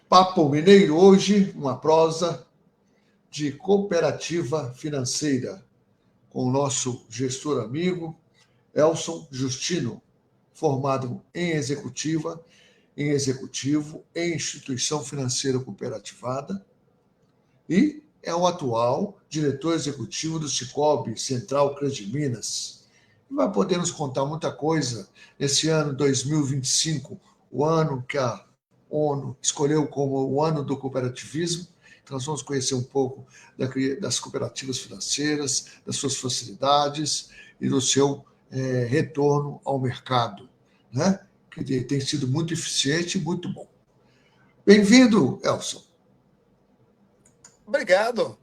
Papo Mineiro hoje, uma prosa de cooperativa financeira, com o nosso gestor amigo, Elson Justino, formado em executivo em instituição financeira cooperativada e é o atual diretor executivo do Cicobi Central Minas. E vai poder nos contar muita coisa nesse ano 2025, o ano que a ONU escolheu como o ano do cooperativismo. Então, nós vamos conhecer um pouco das cooperativas financeiras, das suas facilidades e do seu retorno ao mercado, né? Que tem sido muito eficiente e muito bom. Bem-vindo, Elson. Obrigado.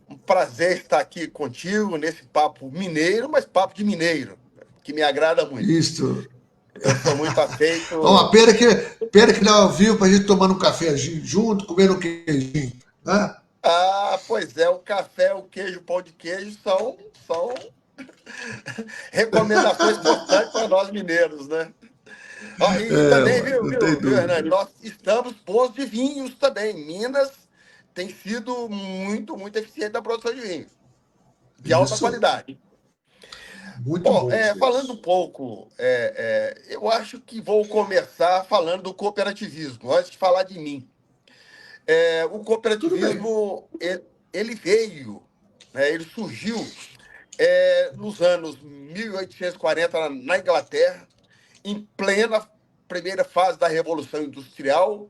Um prazer estar aqui contigo nesse papo mineiro, mas papo de mineiro, que me agrada muito. Isso. Eu sou muito afeito. Uma pena que não é ao vivo para a gente tomando um café junto, comendo um queijinho, né? Pois é, o café, o queijo, o pão de queijo são recomendações importantes para nós mineiros, né? E também, Não tem viu, Hernani? dúvida. Nós estamos bons de vinhos também. Minas tem sido muito, muito eficiente na produção de vinhos, de alta Isso. qualidade. Muito Bom, bons falando um mesmo. pouco, eu acho que vou começar falando do cooperativismo, antes de falar de mim. O Tudo bem. cooperativismo, ele veio, né, ele surgiu nos anos 1840 na Inglaterra, em plena primeira fase da Revolução Industrial,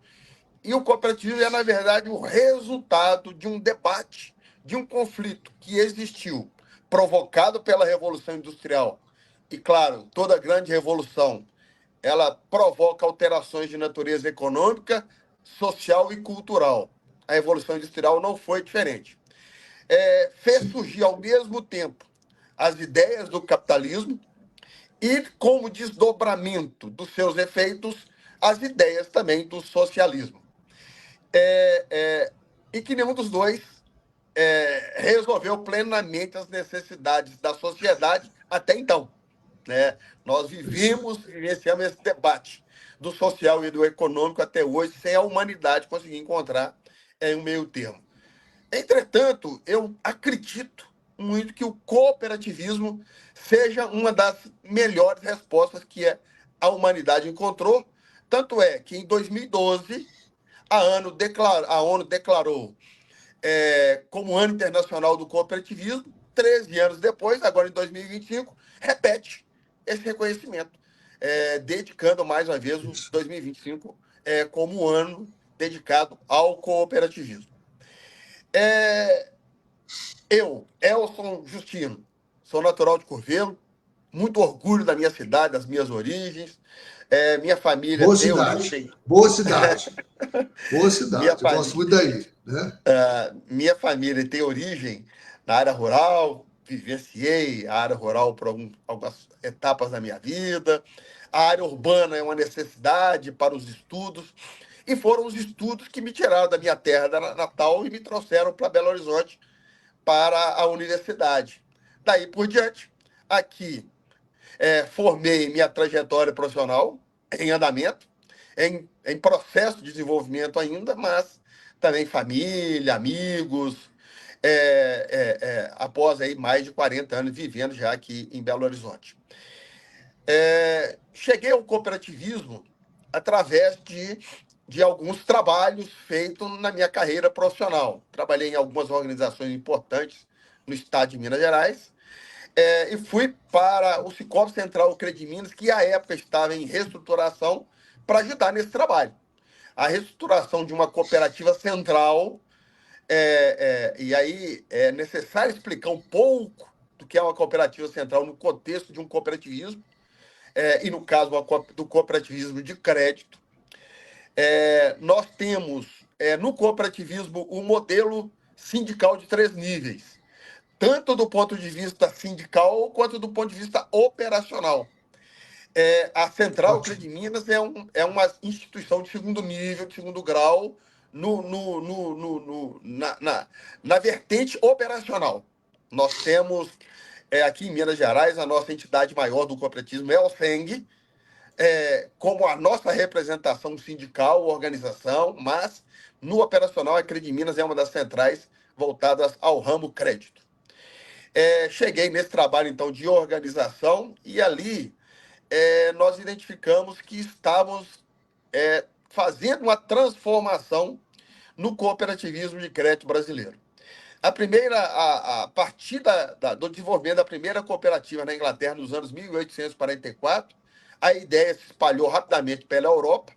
e o cooperativismo é, na verdade, o resultado de um debate, de um conflito que existiu, provocado pela Revolução Industrial. E, claro, toda grande revolução, ela provoca alterações de natureza econômica, social e cultural. A Revolução Industrial não foi diferente. Fez Sim. surgir, ao mesmo tempo, as ideias do capitalismo e, como desdobramento dos seus efeitos, as ideias também do socialismo. E que nenhum dos dois resolveu plenamente as necessidades da sociedade até então, né? Nós Isso. vivemos e vivenciamos esse debate do social e do econômico até hoje, sem a humanidade conseguir encontrar um meio termo. Entretanto, eu acredito muito que o cooperativismo seja uma das melhores respostas que a humanidade encontrou. Tanto é que, em 2012, a ONU declarou como Ano Internacional do Cooperativismo. 13 anos depois, agora em 2025, repete esse reconhecimento, dedicando mais uma vez o Isso. 2025 como ano dedicado ao cooperativismo. Eu, Elson Justino, sou natural de Curvelo, muito orgulho da minha cidade, das minhas origens. Minha família Boa tem cidade. origem. Boa cidade. Boa minha, cidade. Eu gosto família, muito daí, né? minha família tem origem na área rural, vivenciei a área rural por algumas etapas da minha vida. A área urbana é uma necessidade para os estudos, e foram os estudos que me tiraram da minha terra natal e me trouxeram para Belo Horizonte, para a universidade. Daí por diante, aqui formei minha trajetória profissional em andamento, em processo de desenvolvimento ainda, mas também família, amigos, após aí mais de 40 anos vivendo já aqui em Belo Horizonte. Cheguei ao cooperativismo através de alguns trabalhos feitos na minha carreira profissional. Trabalhei em algumas organizações importantes no estado de Minas Gerais, e fui para o Cicobi Central Minas, que à época estava em reestruturação, para ajudar nesse trabalho. A reestruturação de uma cooperativa central, e aí é necessário explicar um pouco do que é uma cooperativa central no contexto de um cooperativismo, e no caso do cooperativismo de crédito. Nós temos no cooperativismo o modelo sindical de 3 níveis, tanto do ponto de vista sindical quanto do ponto de vista operacional. A Central Ótimo. Minas é uma instituição de segundo nível, de segundo grau, na vertente operacional. Nós temos aqui em Minas Gerais, a nossa entidade maior do cooperativismo é o FENG, como a nossa representação sindical, organização, mas no operacional a Crediminas é uma das centrais voltadas ao ramo crédito. Cheguei nesse trabalho, então, de organização e ali nós identificamos que estávamos fazendo uma transformação no cooperativismo de crédito brasileiro. A partir do desenvolvimento da primeira cooperativa na Inglaterra, nos anos 1844, a ideia se espalhou rapidamente pela Europa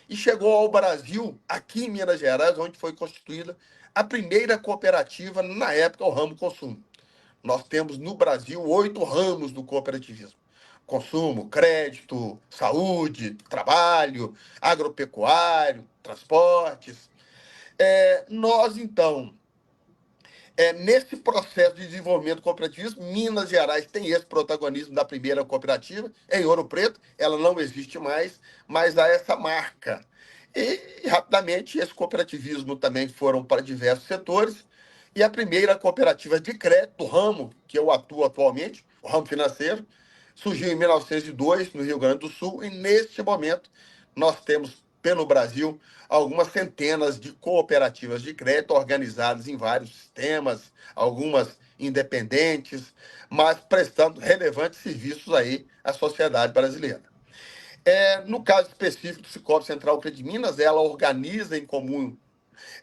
e chegou ao Brasil, aqui em Minas Gerais, onde foi constituída a primeira cooperativa, na época, o ramo consumo. Nós temos no Brasil 8 ramos do cooperativismo: consumo, crédito, saúde, trabalho, agropecuário, transportes. Nós, então, nesse processo de desenvolvimento cooperativismo, Minas Gerais tem esse protagonismo da primeira cooperativa, em Ouro Preto, ela não existe mais, mas há essa marca. E, rapidamente, esse cooperativismo também foram para diversos setores, e a primeira cooperativa de crédito, do ramo que eu atuo atualmente, o ramo financeiro, surgiu em 1902, no Rio Grande do Sul, e neste momento nós temos, pelo Brasil, algumas centenas de cooperativas de crédito organizadas em vários sistemas, algumas independentes, mas prestando relevantes serviços aí à sociedade brasileira. No caso específico do Sicoob Central Crediminas, ela organiza em comum,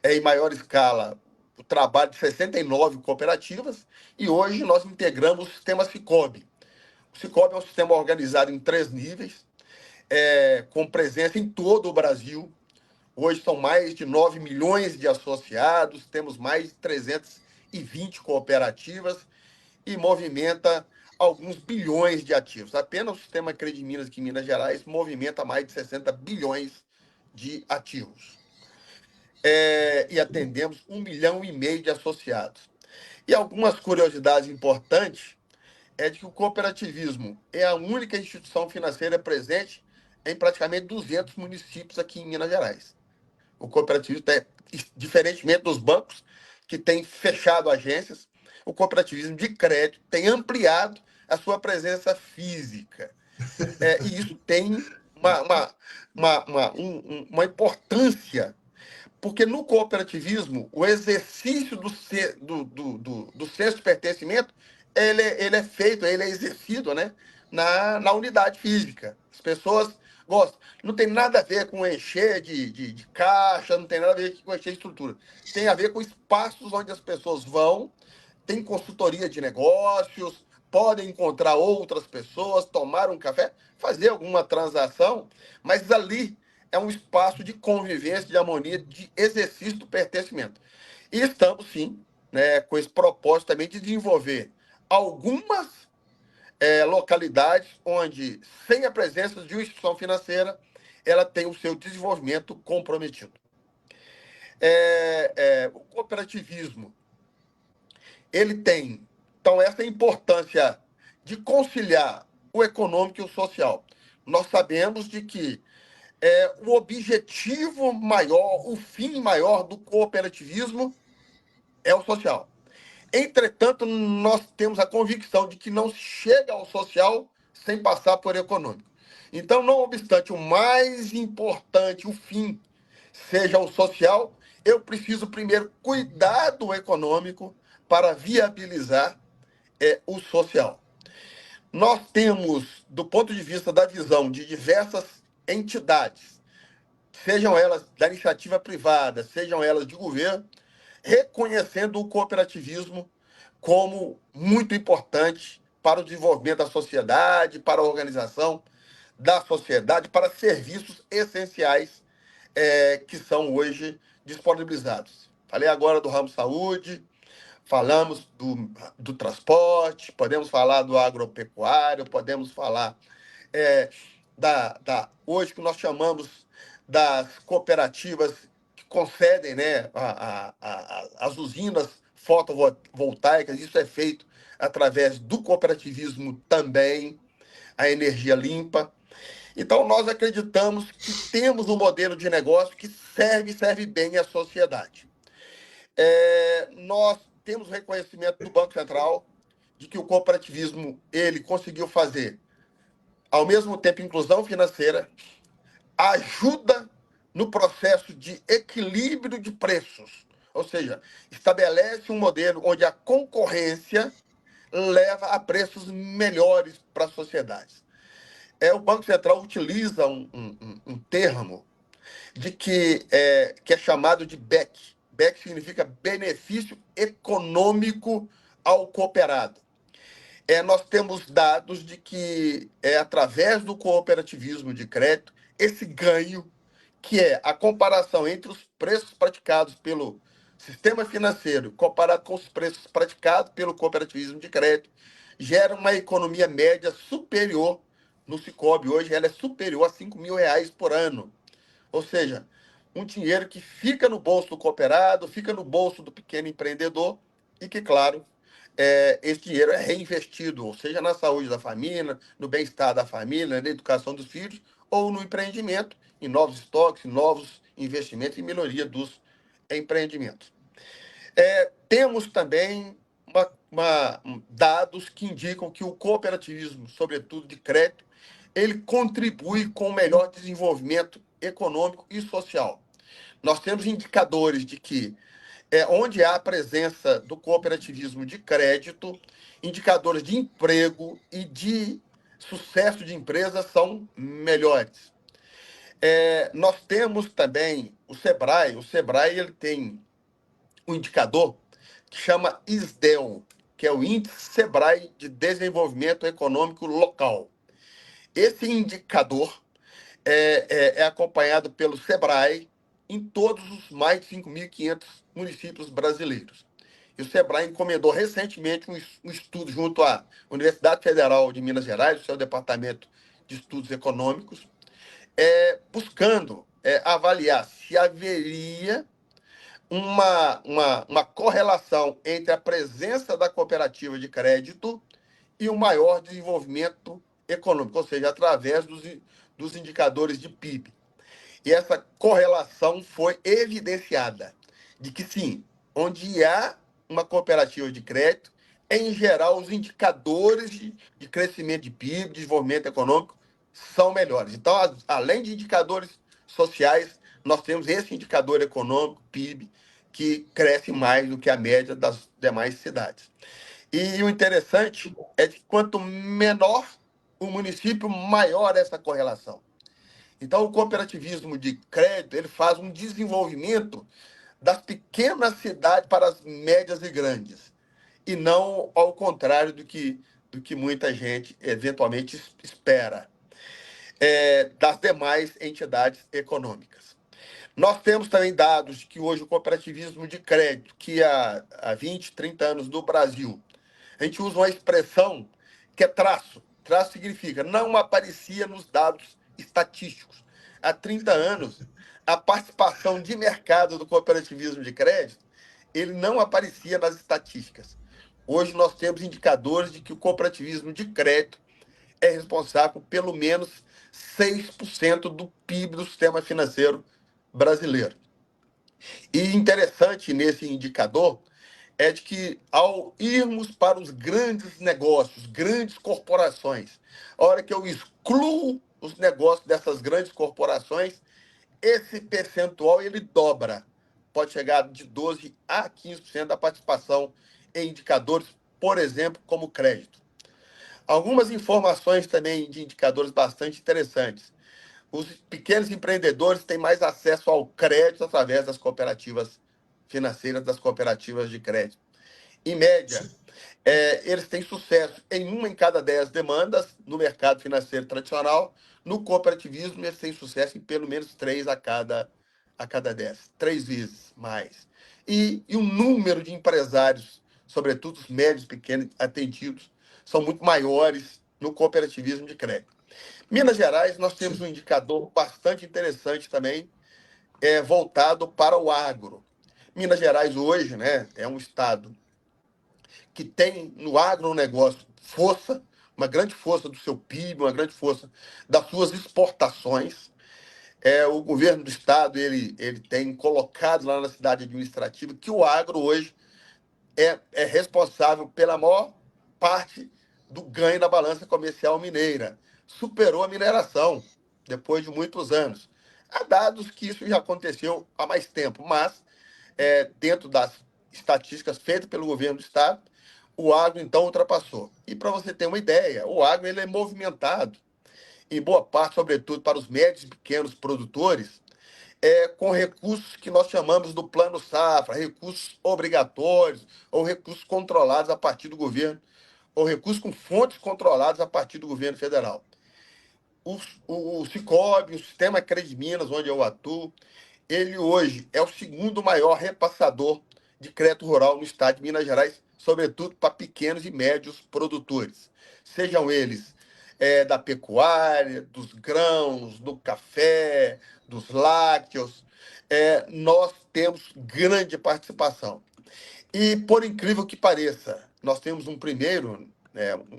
em maior escala, o trabalho de 69 cooperativas e hoje nós integramos o sistema Sicoob. O Sicoob é um sistema organizado em 3 níveis, com presença em todo o Brasil. Hoje são mais de 9 milhões de associados, temos mais de 320 cooperativas e movimenta alguns bilhões de ativos. Apenas o sistema Crediminas aqui em Minas Gerais movimenta mais de 60 bilhões de ativos. E atendemos 1,5 milhão de associados. E algumas curiosidades importantes de que o cooperativismo é a única instituição financeira presente em praticamente 200 municípios aqui em Minas Gerais. O cooperativismo, diferentemente dos bancos, que têm fechado agências, o cooperativismo de crédito tem ampliado a sua presença física. E isso tem uma importância, porque no cooperativismo, o exercício do senso de pertencimento, ele é feito, ele é exercido, né, na unidade física. As pessoas gostam. Não tem nada a ver com encher de caixa, não tem nada a ver com encher de estrutura. Tem a ver com espaços onde as pessoas vão, tem consultoria de negócios, podem encontrar outras pessoas, tomar um café, fazer alguma transação, mas ali é um espaço de convivência, de harmonia, de exercício do pertencimento. E estamos, sim, né, com esse propósito também de desenvolver algumas localidades onde, sem a presença de uma instituição financeira, ela tem o seu desenvolvimento comprometido. O cooperativismo, ele tem, então, essa importância de conciliar o econômico e o social. Nós sabemos de que o objetivo maior, o fim maior do cooperativismo é o social. Entretanto, nós temos a convicção de que não chega ao social sem passar por econômico. Então, não obstante o mais importante, o fim, seja o social, eu preciso primeiro cuidar do econômico para viabilizar o social. Nós temos, do ponto de vista da visão de diversas entidades, sejam elas da iniciativa privada, sejam elas de governo, reconhecendo o cooperativismo como muito importante para o desenvolvimento da sociedade, para a organização da sociedade, para serviços essenciais que são hoje disponibilizados. Falei agora do ramo saúde, falamos do transporte, podemos falar do agropecuário, podemos falar hoje que nós chamamos das cooperativas que concedem, né, as usinas fotovoltaicas. Isso é feito através do cooperativismo também, a energia limpa. Então, nós acreditamos que temos um modelo de negócio que serve bem à sociedade. Nós temos reconhecimento do Banco Central de que o cooperativismo ele conseguiu fazer Ao mesmo tempo, inclusão financeira ajuda no processo de equilíbrio de preços, ou seja, estabelece um modelo onde a concorrência leva a preços melhores para a sociedade. O Banco Central utiliza um termo que é chamado de BEC. BEC significa benefício econômico ao cooperado. Nós temos dados de que através do cooperativismo de crédito, esse ganho, que é a comparação entre os preços praticados pelo sistema financeiro comparado com os preços praticados pelo cooperativismo de crédito, gera uma economia média superior no Sicoob. Hoje ela é superior a R$ 5.000 por ano. Ou seja, um dinheiro que fica no bolso do cooperado, fica no bolso do pequeno empreendedor e que, claro, esse dinheiro é reinvestido, ou seja, na saúde da família, no bem-estar da família, na educação dos filhos, ou no empreendimento, em novos estoques, em novos investimentos e melhoria dos empreendimentos. Temos também dados que indicam que o cooperativismo, sobretudo de crédito, ele contribui com o melhor desenvolvimento econômico e social. Nós temos indicadores de que onde há a presença do cooperativismo de crédito, indicadores de emprego e de sucesso de empresas são melhores. Nós temos também o Sebrae. O Sebrae ele tem um indicador que chama ISDEL, que é o Índice Sebrae de Desenvolvimento Econômico Local. Esse indicador é acompanhado pelo Sebrae em todos os mais de 5.500 municípios brasileiros. E o Sebrae encomendou recentemente um estudo junto à Universidade Federal de Minas Gerais, o seu departamento de estudos econômicos, buscando avaliar se haveria uma correlação entre a presença da cooperativa de crédito e o maior desenvolvimento econômico, ou seja, através dos indicadores de PIB. E essa correlação foi evidenciada de que, sim, onde há uma cooperativa de crédito, em geral, os indicadores de crescimento de PIB, de desenvolvimento econômico, são melhores. Então, além de indicadores sociais, nós temos esse indicador econômico, PIB, que cresce mais do que a média das demais cidades. E o interessante é que quanto menor o município, maior essa correlação. Então, o cooperativismo de crédito ele faz um desenvolvimento das pequenas cidades para as médias e grandes, e não ao contrário do que muita gente eventualmente espera das demais entidades econômicas. Nós temos também dados de que hoje o cooperativismo de crédito, que há 20, 30 anos no Brasil, a gente usa uma expressão que é traço. Traço significa não aparecia nos dados estatísticos. Há 30 anos, a participação de mercado do cooperativismo de crédito, ele não aparecia nas estatísticas. Hoje nós temos indicadores de que o cooperativismo de crédito é responsável por pelo menos 6% do PIB do sistema financeiro brasileiro. E interessante nesse indicador é de que, ao irmos para os grandes negócios, grandes corporações, a hora que eu excluo os negócios dessas grandes corporações, esse percentual ele dobra. Pode chegar de 12% a 15% da participação em indicadores, por exemplo, como crédito. Algumas informações também de indicadores bastante interessantes. Os pequenos empreendedores têm mais acesso ao crédito através das cooperativas financeiras, das cooperativas de crédito. Em média, eles têm sucesso em 1 em cada 10 demandas no mercado financeiro tradicional. No cooperativismo, eles têm sucesso em pelo menos 3 a cada 10, 3 vezes mais. E o número de empresários, sobretudo os médios e pequenos atendidos, são muito maiores no cooperativismo de crédito. Minas Gerais, nós temos um indicador bastante interessante também, voltado para o agro. Minas Gerais hoje, né, é um estado que tem no agronegócio força, uma grande força do seu PIB, uma grande força das suas exportações. O governo do estado ele tem colocado lá na cidade administrativa que o agro hoje é responsável pela maior parte do ganho na balança comercial mineira. superou a mineração, depois de muitos anos. Há dados que isso já aconteceu há mais tempo, mas dentro das estatísticas feitas pelo governo do Estado, o agro, então, ultrapassou. E para você ter uma ideia, o agro ele é movimentado, em boa parte, sobretudo para os médios e pequenos produtores, com recursos que nós chamamos do Plano Safra, recursos obrigatórios ou recursos controlados a partir do governo, ou recursos com fontes controladas a partir do governo federal. O Sicob, o Sistema Cred Minas, onde eu atuo, ele hoje é o segundo maior repassador de crédito rural no estado de Minas Gerais, sobretudo para pequenos e médios produtores, sejam eles da pecuária, dos grãos, do café, dos lácteos. Nós temos grande participação. E, por incrível que pareça, nós temos um primeiro,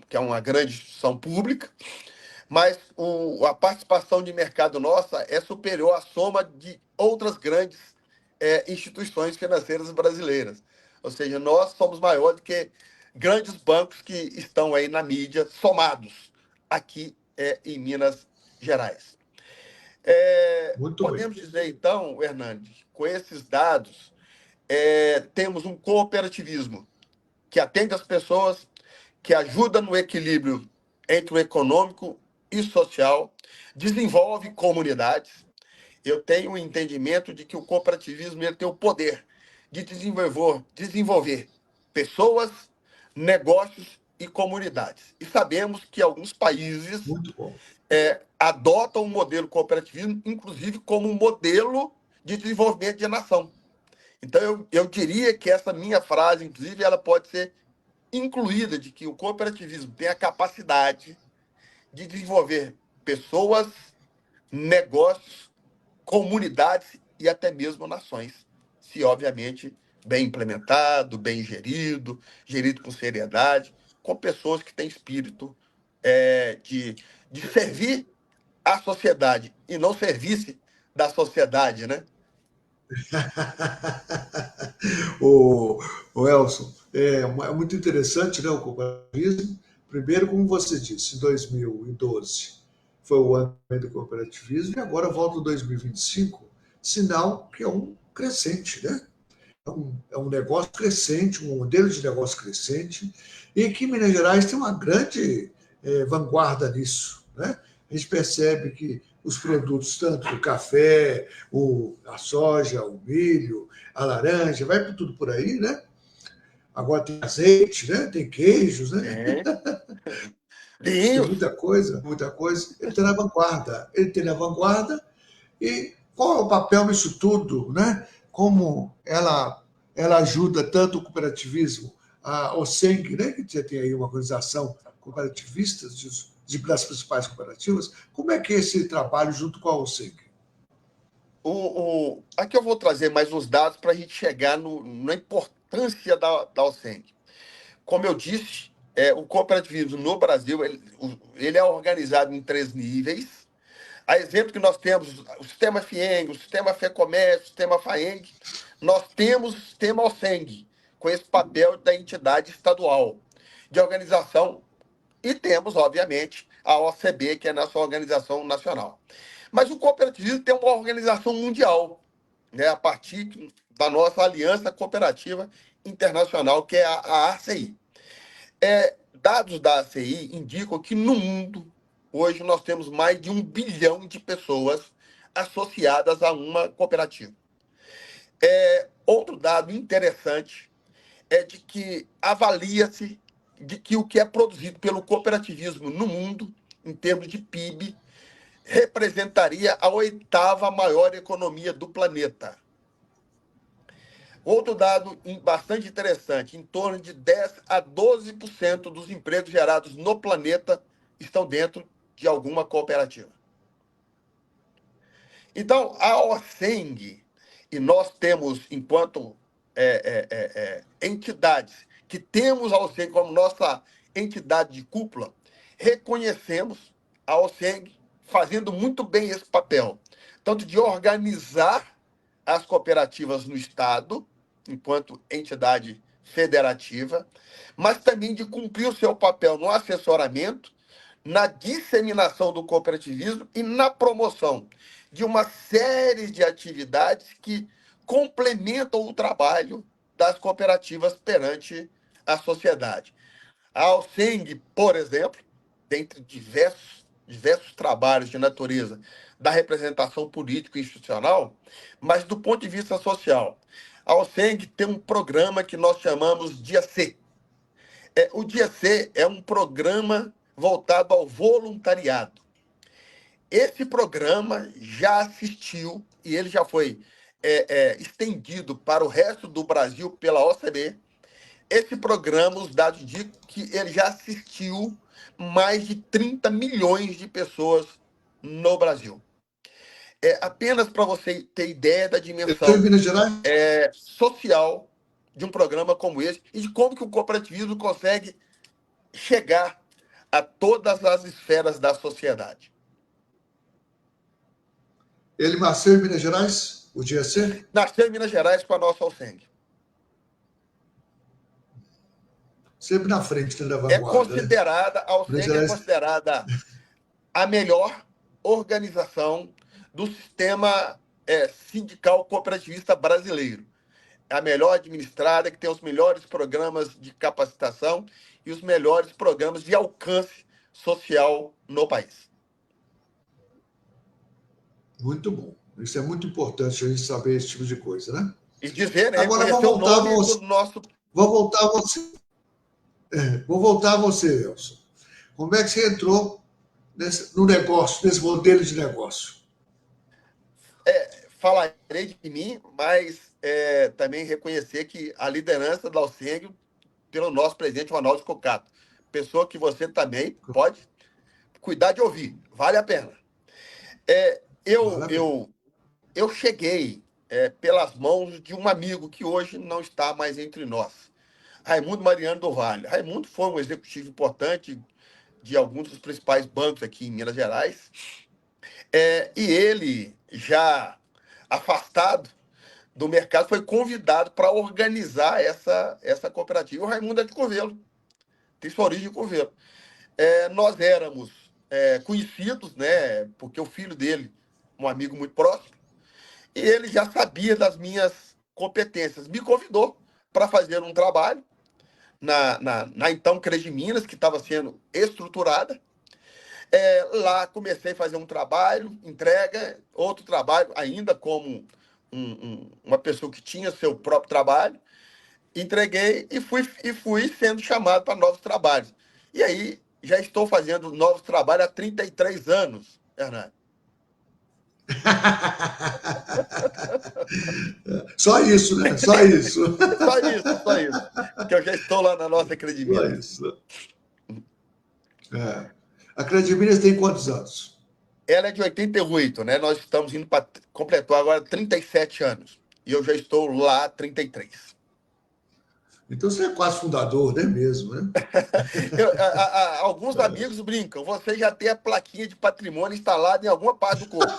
que é uma grande instituição pública, mas a participação de mercado nossa é superior à soma de outras grandes instituições financeiras brasileiras. Ou seja, nós somos maiores do que grandes bancos que estão aí na mídia, somados aqui em Minas Gerais. Muito bem. Podemos dizer, então, Hernandes, com esses dados, temos um cooperativismo que atende as pessoas, que ajuda no equilíbrio entre o econômico e social, desenvolve comunidades. Eu tenho o entendimento de que o cooperativismo ele tem o poder de desenvolver pessoas, negócios e comunidades. E sabemos que alguns países Muito bom. adotam o modelo cooperativismo, inclusive como um modelo de desenvolvimento de nação. Então, eu diria que essa minha frase, inclusive, ela pode ser incluída, de que o cooperativismo tem a capacidade de desenvolver pessoas, negócios, comunidades e até mesmo nações, se obviamente bem implementado, bem gerido, gerido com seriedade, com pessoas que têm espírito de servir à sociedade e não serviço da sociedade, né? o Elson, é muito interessante, né, o cooperativismo. Primeiro, como você disse, em 2012 foi o ano do cooperativismo, e agora volta em 2025, sinal que é um crescente, né? É um negócio crescente, um modelo de negócio crescente, e que Minas Gerais tem uma grande vanguarda nisso, né? A gente percebe que os produtos, tanto o café, a soja, o milho, a laranja, vai por tudo por aí, né? Agora tem azeite, né? Tem queijos, né? É. Tem Linhos. muita coisa, muita coisa. Ele está na vanguarda. Ele tem na vanguarda. E qual é o papel nisso tudo, né? Como ela ajuda tanto o cooperativismo, a OSENG, né? Que já tem aí uma organização cooperativista das principais cooperativas. Como é que é esse trabalho junto com a OSENG? Aqui eu vou trazer mais uns dados para a gente chegar na importância da OSENG. Como eu disse, o cooperativismo no Brasil ele é organizado em 3 níveis. A exemplo que nós temos o sistema FIENG, o sistema FEComércio, o sistema FAENG, nós temos o sistema OSENG, com esse papel da entidade estadual de organização, e temos, obviamente, a OCB, que é a nossa organização nacional. Mas o cooperativismo tem uma organização mundial, né, a partir da nossa Aliança Cooperativa Internacional, que é a ACI. Dados da ACI indicam que no mundo, hoje, nós temos mais de 1 bilhão de pessoas associadas a uma cooperativa. Outro dado interessante é de que avalia-se de que o que é produzido pelo cooperativismo no mundo, em termos de PIB, representaria a 8ª maior economia do planeta. Outro dado bastante interessante, em torno de 10 a 12% dos empregos gerados no planeta estão dentro de alguma cooperativa. Então, a OSENG, e nós temos, enquanto entidades, que temos a OSENG como nossa entidade de cúpula, reconhecemos a OSENG fazendo muito bem esse papel, tanto de organizar as cooperativas no Estado, enquanto entidade federativa, mas também de cumprir o seu papel no assessoramento, na disseminação do cooperativismo e na promoção de uma série de atividades que complementam o trabalho das cooperativas perante a sociedade. A Alceng, por exemplo, dentre diversos trabalhos de natureza da representação política e institucional, mas do ponto de vista social, a Alceng tem um programa que nós chamamos Dia C. O Dia C é um programa voltado ao voluntariado. Esse programa já assistiu, e ele já foi estendido para o resto do Brasil pela OCDE. Esse programa, os dados indicam que ele já assistiu mais de 30 milhões de pessoas no Brasil. Apenas para você ter ideia da dimensão social de um programa como esse e de como que o cooperativismo consegue chegar a todas as esferas da sociedade. Ele nasceu em Minas Gerais, o Dia C? Nasceu em Minas Gerais com a nossa Alceng. Sempre na frente da vanguarda. A Alceng é considerada a melhor organização do sistema sindical cooperativista brasileiro. A melhor administrada, que tem os melhores programas de capacitação e os melhores programas de alcance social no país. Muito bom. Isso é muito importante a gente saber esse tipo de coisa, né? E dizer, né? Agora vou voltar a você. Vou voltar a você, Elson. Como é que você entrou no negócio, nesse modelo de negócio? Falarei de mim, mas também reconhecer que a liderança da Alceng, pelo nosso presidente Ronaldo Cocato, pessoa que você também pode cuidar de ouvir, vale a pena. Eu cheguei pelas mãos de um amigo que hoje não está mais entre nós, Raimundo Mariano do Vale. Raimundo foi um executivo importante de alguns dos principais bancos aqui em Minas Gerais, e ele, já afastado do mercado, foi convidado para organizar essa cooperativa. O Raimundo é de Curvelo, tem sua origem de Curvelo. Nós éramos conhecidos, né, porque o filho dele, um amigo muito próximo, e ele já sabia das minhas competências. Me convidou para fazer um trabalho na então Crediminas, que estava sendo estruturada. Lá comecei a fazer um trabalho, entrega, outro trabalho, ainda como uma pessoa que tinha seu próprio trabalho. Entreguei e fui sendo chamado para novos trabalhos. E aí já estou fazendo novos trabalhos há 33 anos, Hernani. Só isso, né? Só isso. Só isso. Porque eu já estou lá na nossa Crediminas. Só isso. A Crediminas tem quantos anos? Ela é de 88, né? Nós estamos indo para completar agora 37 anos. E eu já estou lá há 33. Então você é quase fundador, né mesmo, né? Alguns amigos brincam, você já tem a plaquinha de patrimônio instalada em alguma parte do corpo.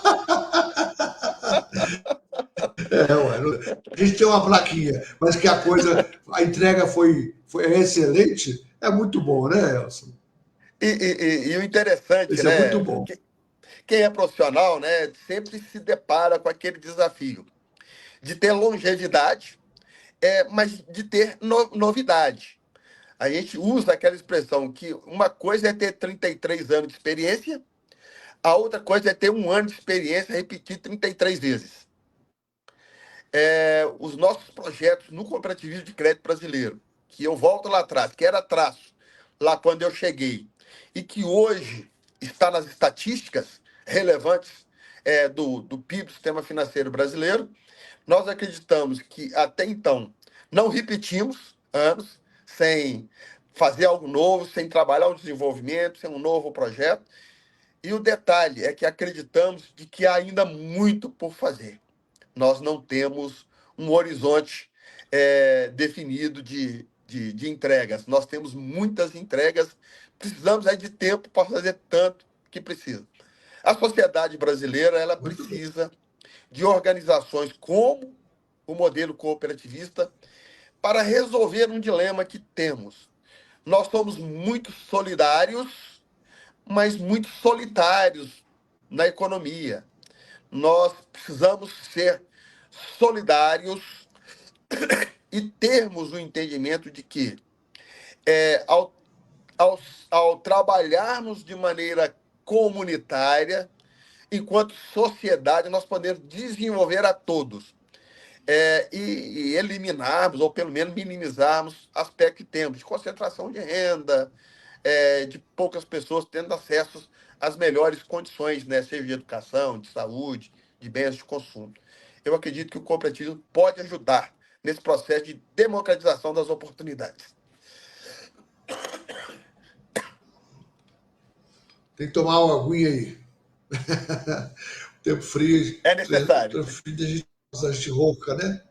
A gente tem uma plaquinha, mas que a entrega foi excelente, é muito bom, né, Elson? E o interessante, Isso né? É muito bom. Quem é profissional, né, sempre se depara com aquele desafio de ter longevidade, mas de ter novidade. A gente usa aquela expressão que uma coisa é ter 33 anos de experiência, a outra coisa é ter um ano de experiência repetir 33 vezes. Os nossos projetos no cooperativismo de crédito brasileiro, que eu volto lá atrás, que era traço, lá quando eu cheguei, e que hoje está nas estatísticas relevantes do PIB, do Sistema Financeiro Brasileiro, nós acreditamos que até então não repetimos anos sem fazer algo novo, sem trabalhar o desenvolvimento, sem um novo projeto. E o detalhe é que acreditamos de que há ainda muito por fazer. Nós não temos um horizonte definido de entregas. Nós temos muitas entregas, precisamos de tempo para fazer tanto que precisa. A sociedade brasileira ela precisa de organizações como o modelo cooperativista para resolver um dilema que temos. Nós somos muito solidários, mas muito solitários na economia. Nós precisamos ser solidários e termos o entendimento de que, é, ao, ao, ao trabalharmos de maneira comunitária, enquanto sociedade, nós podemos desenvolver a todos. E eliminarmos, ou pelo menos minimizarmos, aspectos que temos de concentração de renda, de poucas pessoas tendo acesso às melhores condições, né, seja de educação, de saúde, de bens de consumo. Eu acredito que o cooperativismo pode ajudar nesse processo de democratização das oportunidades. Tem que tomar uma aguinha aí. Tempo frio, É necessário. a gente rouca, né?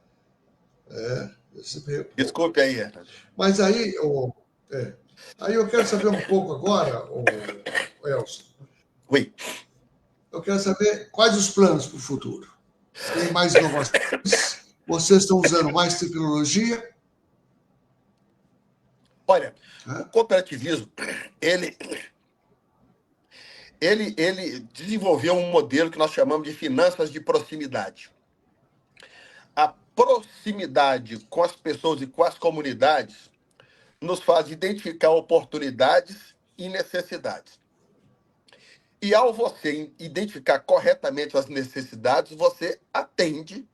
Eu sempre... Desculpe aí, Hernando. Mas aí, aí eu quero saber um pouco agora, Elson. Oi. Eu quero saber quais os planos para o futuro. Tem mais inovações? Vocês estão usando mais tecnologia? Olha, o cooperativismo, ele desenvolveu um modelo que nós chamamos de finanças de proximidade. A proximidade com as pessoas e com as comunidades nos faz identificar oportunidades e necessidades. E ao você identificar corretamente as necessidades, você atende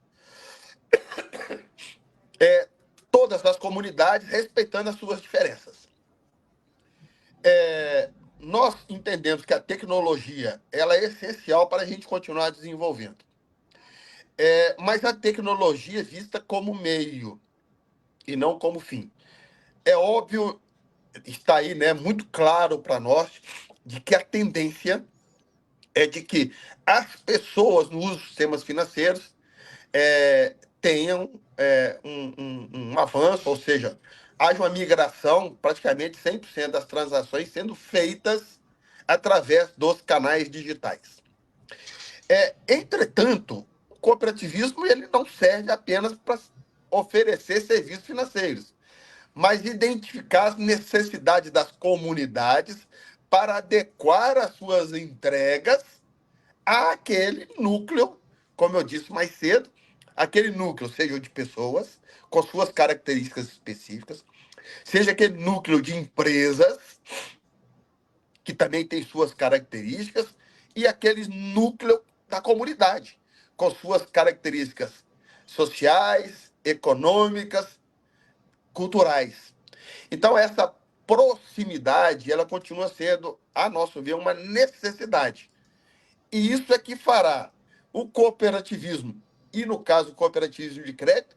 todas as comunidades, respeitando as suas diferenças. Nós entendemos que a tecnologia ela é essencial para a gente continuar desenvolvendo. Mas a tecnologia é vista como meio e não como fim. É óbvio, está aí, né, muito claro para nós, de que a tendência é de que as pessoas no uso dos sistemas financeiros tenham um avanço, ou seja, haja uma migração, praticamente 100% das transações sendo feitas através dos canais digitais. Entretanto, o cooperativismo ele não serve apenas para oferecer serviços financeiros, mas identificar as necessidades das comunidades para adequar as suas entregas àquele núcleo, como eu disse mais cedo, aquele núcleo, seja de pessoas, com suas características específicas, seja aquele núcleo de empresas, que também tem suas características, e aquele núcleo da comunidade, com suas características sociais, econômicas, culturais. Então, essa proximidade, ela continua sendo, a nosso ver, uma necessidade. E isso é que fará o cooperativismo, e no caso o cooperativismo de crédito,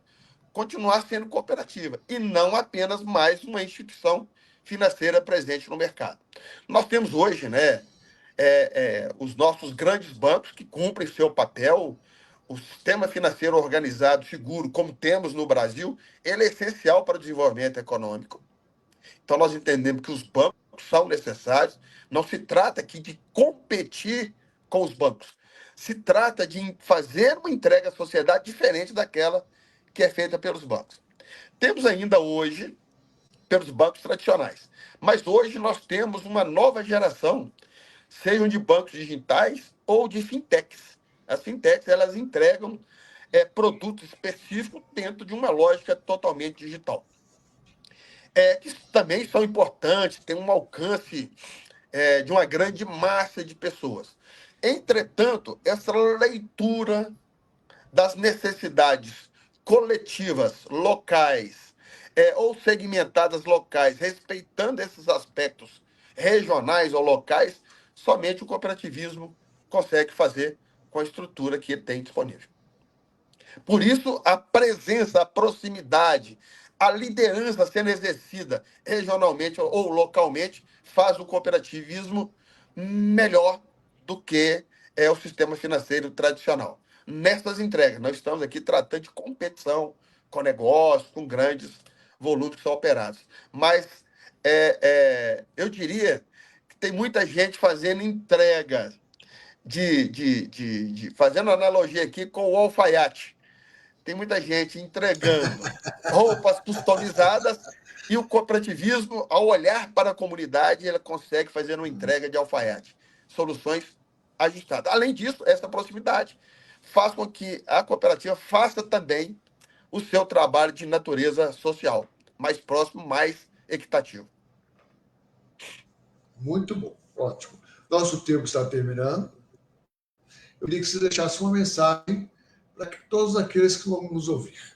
continuar sendo cooperativa, e não apenas mais uma instituição financeira presente no mercado. Nós temos hoje, né, os nossos grandes bancos que cumprem seu papel, o sistema financeiro organizado, seguro, como temos no Brasil, ele é essencial para o desenvolvimento econômico. Então, nós entendemos que os bancos são necessários. Não se trata aqui de competir com os bancos. Se trata de fazer uma entrega à sociedade diferente daquela que é feita pelos bancos. Temos ainda hoje, pelos bancos tradicionais, mas hoje nós temos uma nova geração, sejam de bancos digitais ou de fintechs. As fintechs, elas entregam produtos específicos dentro de uma lógica totalmente digital. Que também são importantes, têm um alcance de uma grande massa de pessoas. Entretanto, essa leitura das necessidades coletivas, locais, ou segmentadas locais, respeitando esses aspectos regionais ou locais, somente o cooperativismo consegue fazer com a estrutura que ele tem disponível. Por isso, a presença, a proximidade, a liderança sendo exercida regionalmente ou localmente faz o cooperativismo melhor do que o sistema financeiro tradicional. Nessas entregas, nós estamos aqui tratando de competição com negócios, com grandes volumes que são operados. Mas eu diria que tem muita gente fazendo entregas, fazendo analogia aqui com o alfaiate. Tem muita gente entregando roupas customizadas E o cooperativismo, ao olhar para a comunidade, ele consegue fazer uma entrega de alfaiate, soluções ajustadas. Além disso, essa proximidade faz com que a cooperativa faça também o seu trabalho de natureza social, mais próximo, mais equitativo. Muito bom, ótimo. Nosso tempo está terminando. Eu queria que você deixasse uma mensagem para todos aqueles que vão nos ouvir.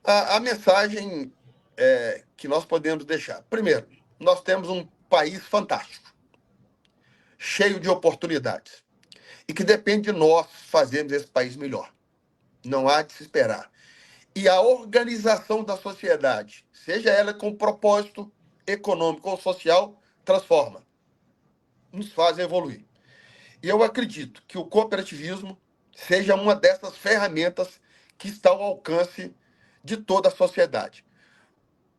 A mensagem que nós podemos deixar. Primeiro, nós temos um país fantástico, cheio de oportunidades, e que depende de nós fazermos esse país melhor. Não há de se esperar. E a organização da sociedade, seja ela com propósito econômico ou social, transforma, nos faz evoluir. E eu acredito que o cooperativismo seja uma dessas ferramentas que está ao alcance de toda a sociedade.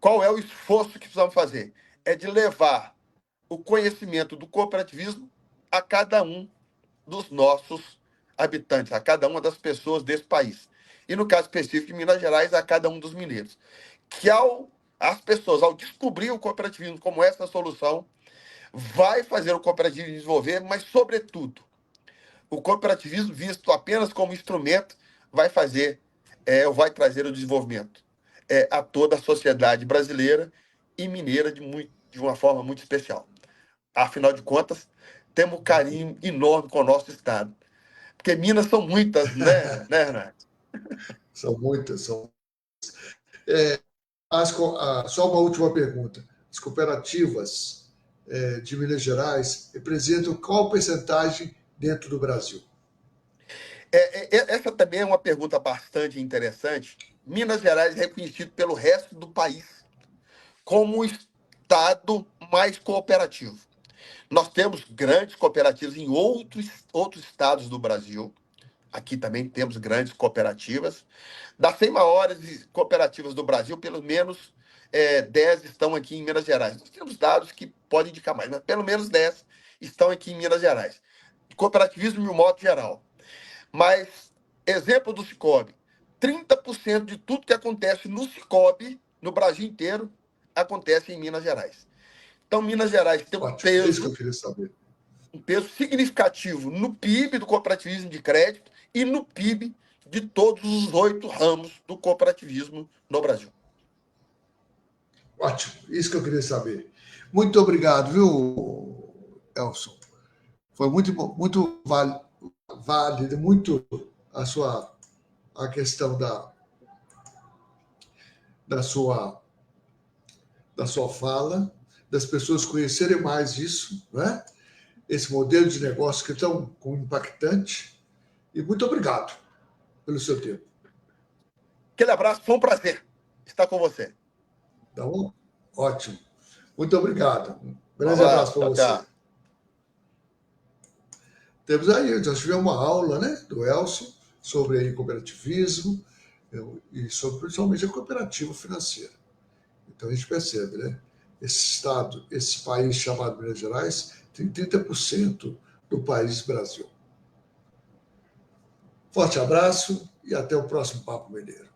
Qual é o esforço que precisamos fazer? É de levar o conhecimento do cooperativismo a cada um dos nossos habitantes, a cada uma das pessoas desse país. E no caso específico de Minas Gerais, a cada um dos mineiros. Que as pessoas, ao descobrir o cooperativismo como essa solução, vai fazer o cooperativismo desenvolver, mas, sobretudo, o cooperativismo, visto apenas como instrumento, vai fazer, vai trazer o desenvolvimento a toda a sociedade brasileira e mineira de uma forma muito especial. Afinal de contas, temos um carinho enorme com o nosso estado. Porque Minas são muitas, né, Renato? São muitas, são. Só uma última pergunta. As cooperativas de Minas Gerais representam qual percentagem dentro do Brasil? Essa também é uma pergunta bastante interessante. Minas Gerais é reconhecido pelo resto do país como o estado mais cooperativo. Nós temos grandes cooperativas em outros estados do Brasil. Aqui também temos grandes cooperativas. Das 100 maiores cooperativas do Brasil, pelo menos 10 estão aqui em Minas Gerais. Nós temos dados que podem indicar mais, mas pelo menos 10 estão aqui em Minas Gerais. Cooperativismo de um modo geral. Mas, exemplo do Cicobi, 30% de tudo que acontece no Cicobi, no Brasil inteiro, acontece em Minas Gerais. Então, Minas Gerais tem Ótimo, é isso que eu queria saber. Um peso significativo no PIB do cooperativismo de crédito e no PIB de todos os 8 ramos do cooperativismo no Brasil. Ótimo, isso que eu queria saber. Muito obrigado, viu, Elson? Foi muito válido, muito a questão da sua fala, das pessoas conhecerem mais isso, né? Esse modelo de negócio que é tão impactante. E muito obrigado pelo seu tempo. Aquele abraço, foi um prazer estar com você. Tá bom? Ótimo. Muito obrigado. Um grande abraço para você. Tchau. Temos aí, já tivemos uma aula, né, do Elson sobre aí cooperativismo e sobre principalmente a cooperativa financeira. Então a gente percebe, né? Esse país chamado Minas Gerais tem 30% do país Brasil. Forte abraço e até o próximo Papo Mineiro.